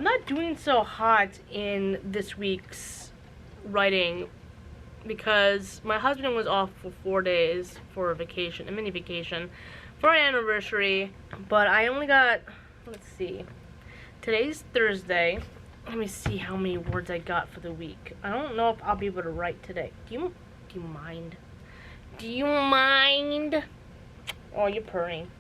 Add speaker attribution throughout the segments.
Speaker 1: I'm not doing so hot in this week's writing because my husband was off for 4 days for a vacation, a mini vacation, for our anniversary. But I only got, let's see, today's Thursday. Let me see how many words I got for the week. I don't know if I'll be able to write today. Do you mind? Do you mind? Oh, you're purring.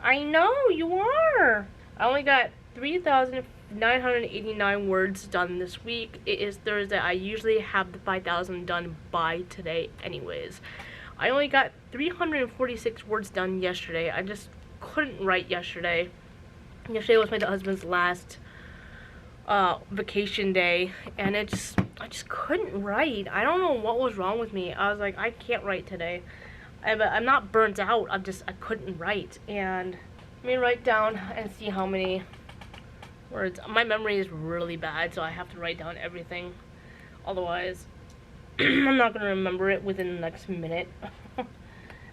Speaker 1: I know, you are. I only got 3,989 words done this week. It is Thursday. I usually have the 5,000 done by today anyways. I only got 346 words done yesterday. I just couldn't write yesterday. Yesterday was my husband's last vacation day, and I just couldn't write. I don't know what was wrong with me. I was like, I can't write today. I'm not burnt out. I couldn't write. And let me write down and see how many words. My memory is really bad, so I have to write down everything. Otherwise, I'm not going to remember it within the next minute.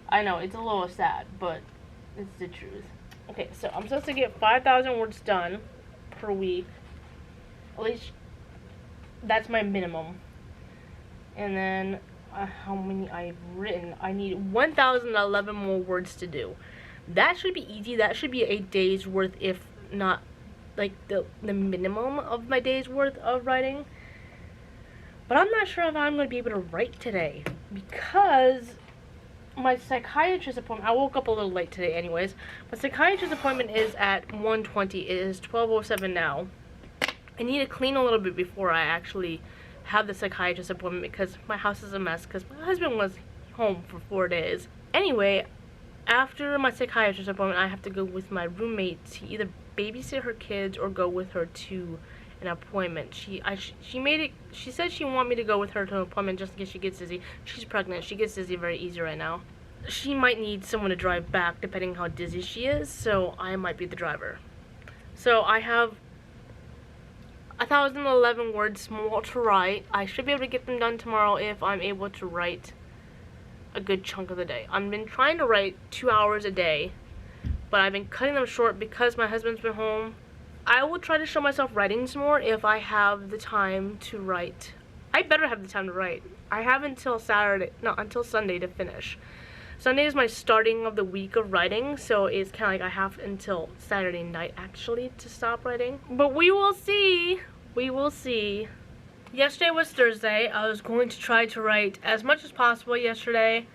Speaker 1: I know, it's a little sad, but it's the truth. Okay, so I'm supposed to get 5,000 words done per week. At least that's my minimum. And then how many I've written. I need 1,011 more words to do. That should be easy. That should be a day's worth, if not like the minimum of my day's worth of writing. But I'm not sure if I'm going to be able to write today because my psychiatrist appointment, I woke up a little late today anyways. My psychiatrist appointment is at 1:20. It is 12:07 now. I need to clean a little bit before I actually have the psychiatrist appointment because my house is a mess because my husband was home for 4 days. Anyway, after my psychiatrist appointment, I have to go with my roommate to either babysit her kids or go with her to an appointment. She said she wanted me to go with her to an appointment just in case she gets dizzy. She's pregnant. She gets dizzy very easy right now. She might need someone to drive back depending how dizzy she is, so I might be the driver. So I have 1,011 words more to write. I should be able to get them done tomorrow if I'm able to write a good chunk of the day. I've been trying to write 2 hours a day, but I've been cutting them short because my husband's been home. I will try to show myself writing some more if I have the time to write. I better have the time to write. I have until Sunday to finish. Sunday is my starting of the week of writing, so it's kind of like I have until Saturday night actually to stop writing. But we will see. We will see. Yesterday was Thursday. I was going to try to write as much as possible yesterday.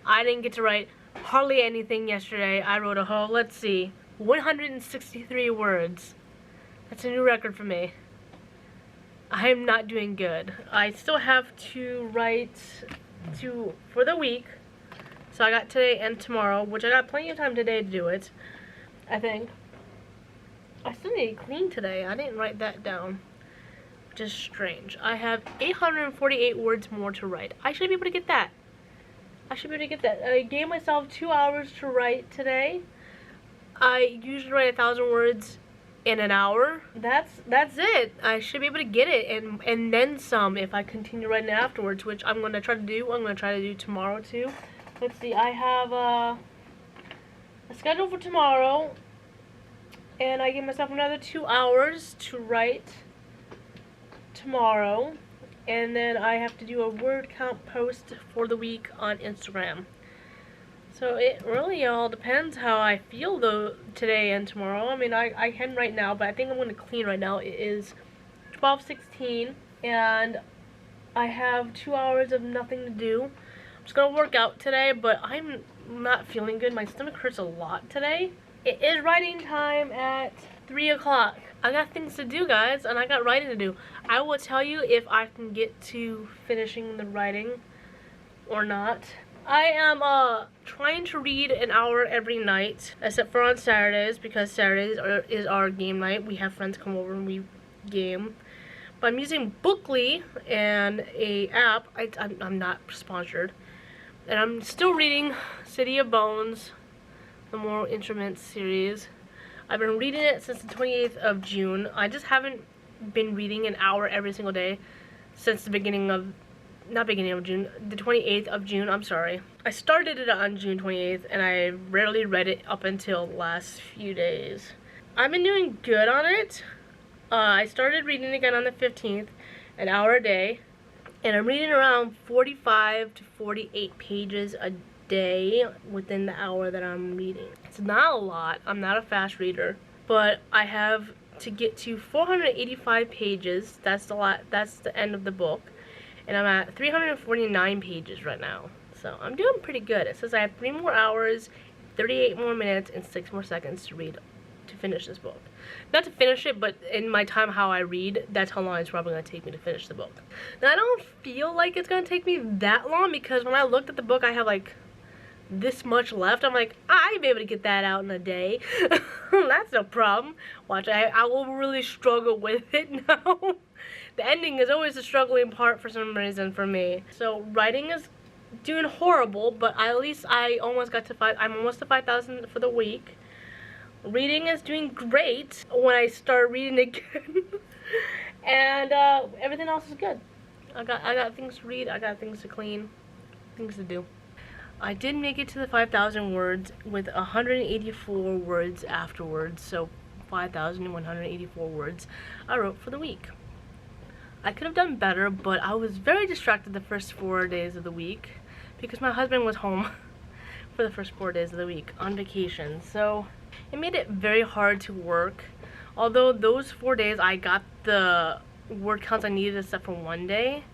Speaker 1: I didn't get to write hardly anything yesterday. I wrote let's see, 163 words. That's a new record for me. I am not doing good. I still have to write for the week. So I got today and tomorrow, which I got plenty of time today to do it, I think. I still need to clean today. I didn't write that down, which is strange. I have 848 words more to write. I should be able to get that. I should be able to get that. I gave myself 2 hours to write today. I usually write 1,000 words in an hour. That's it. I should be able to get it and then some if I continue writing afterwards, which I'm going to try to do. I'm going to try to do tomorrow too. Let's see, I have a schedule for tomorrow, and I give myself another 2 hours to write tomorrow, and then I have to do a word count post for the week on Instagram. So it really all depends how I feel though today and tomorrow. I mean, I can write now, but I think I'm going to clean right now. It is 12:16, and I have 2 hours of nothing to do. I'm just gonna work out today, but I'm not feeling good. My stomach hurts a lot today. It is writing time at 3 o'clock. I got things to do, guys, and I got writing to do. I will tell you if I can get to finishing the writing or not. I am trying to read an hour every night, except for on Saturdays, because Saturdays is our game night. We have friends come over and we game. But I'm using Bookly and a app. I'm not sponsored. And I'm still reading City of Bones, the Moral Instruments series. I've been reading it since the 28th of June. I just haven't been reading an hour every single day since the beginning of, not beginning of June, the 28th of June, I'm sorry. I started it on June 28th and I rarely read it up until the last few days. I've been doing good on it. I started reading again on the 15th, an hour a day, and I'm reading around 45 to 48 pages a day within the hour that I'm reading. It's not a lot. I'm not a fast reader, but I have to get to 485 pages. That's the end of the book, and I'm at 349 pages right now. So I'm doing pretty good. It says I have 3 more hours, 38 more minutes, and 6 more seconds to read to finish this book. Not to finish it, but in my time how I read, that's how long it's probably going to take me to finish the book. Now, I don't feel like it's going to take me that long, because when I looked at the book, I have like this much left. I'm like, I'd be able to get that out in a day. That's no problem. Watch, I will really struggle with it now. The ending is always the struggling part for some reason for me. So writing is doing horrible, but at least I'm almost to 5,000 for the week. Reading is doing great when I start reading again. And everything else is good. I got things to read, I got things to clean, things to do. I did make it to the 5,000 words with 184 words afterwards, so 5,184 words I wrote for the week. I could have done better, but I was very distracted the first 4 days of the week because my husband was home for the first 4 days of the week on vacation, so it made it very hard to work. Although those 4 days I got the word counts I needed except for one day,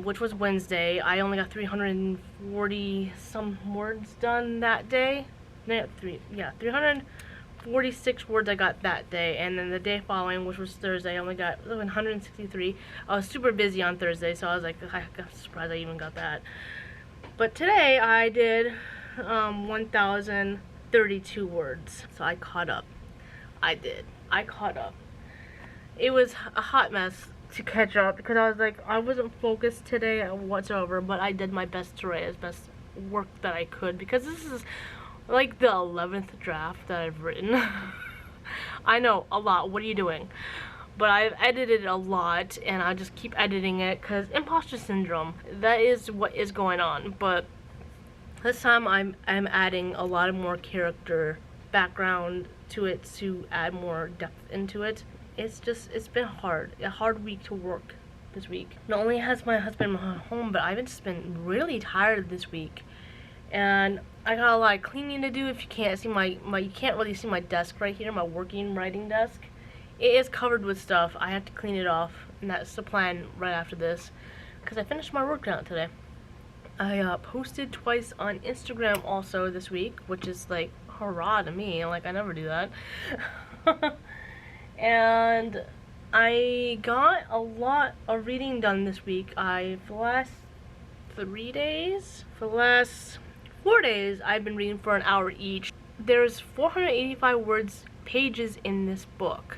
Speaker 1: which was Wednesday. I only got 340 some words done that day. 346 words I got that day, and then the day following, which was Thursday, I only got 163. I was super busy on Thursday, so I was like, I'm surprised I even got that. But today I did 1,032 words, so I caught up. I caught up. It was a hot mess to catch up because I was like, I wasn't focused today whatsoever, but I did my best to write as best work that I could, because this is like the 11th draft that I've written. I know, a lot. What are you doing? But I've edited a lot, and I just keep editing it because imposter syndrome. That is what is going on. But this time I'm adding a lot of more character background to it to add more depth into it. It's been a hard week to work this week. Not only has my husband been home, but I've just been really tired this week. And I got a lot of cleaning to do. If you can't see you can't really see my desk right here, my working writing desk. It is covered with stuff. I have to clean it off, and that's the plan right after this, because I finished my workout today. I posted twice on Instagram also this week, which is like hurrah to me. Like, I never do that. And I got a lot of reading done this week. For the last 3 days, for the last 4 days, I've been reading for an hour each. There's 485 pages in this book.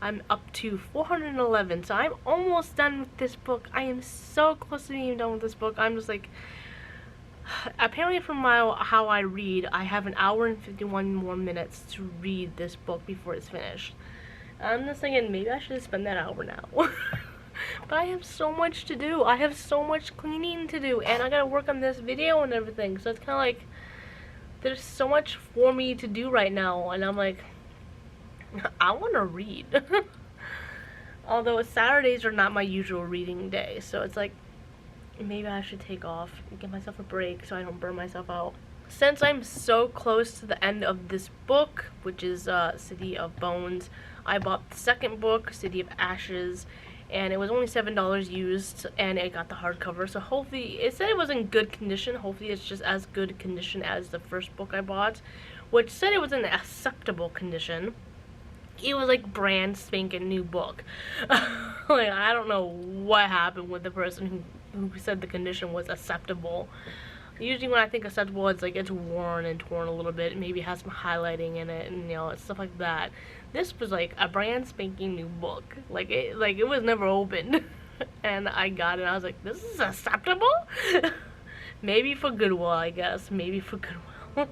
Speaker 1: I'm up to 411, so I'm almost done with this book. I am so close to being done with this book. I'm just like, apparently from how I read, I have an hour and 51 more minutes to read this book before it's finished. I'm just thinking, maybe I should spend that hour now. But I have so much to do. I have so much cleaning to do, and I gotta work on this video and everything. So it's kind of like, there's so much for me to do right now, and I'm like, I want to read. Although Saturdays are not my usual reading day, so it's like, maybe I should take off and give myself a break so I don't burn myself out. Since I'm so close to the end of this book, which is City of Bones, I bought the second book, City of Ashes, and it was only $7 used, and it got the hardcover. So hopefully, it said it was in good condition. Hopefully it's just as good condition as the first book I bought, which said it was in acceptable condition. It was like brand spanking new book. Like, I don't know what happened with the person who said the condition was acceptable. Usually when I think acceptable, it's like it's worn and torn a little bit. Maybe it has some highlighting in it, and you know, stuff like that. This was like a brand spanking new book. Like it was never opened. And I got it, and I was like, this is acceptable? Maybe for Goodwill, I guess. Maybe for Goodwill.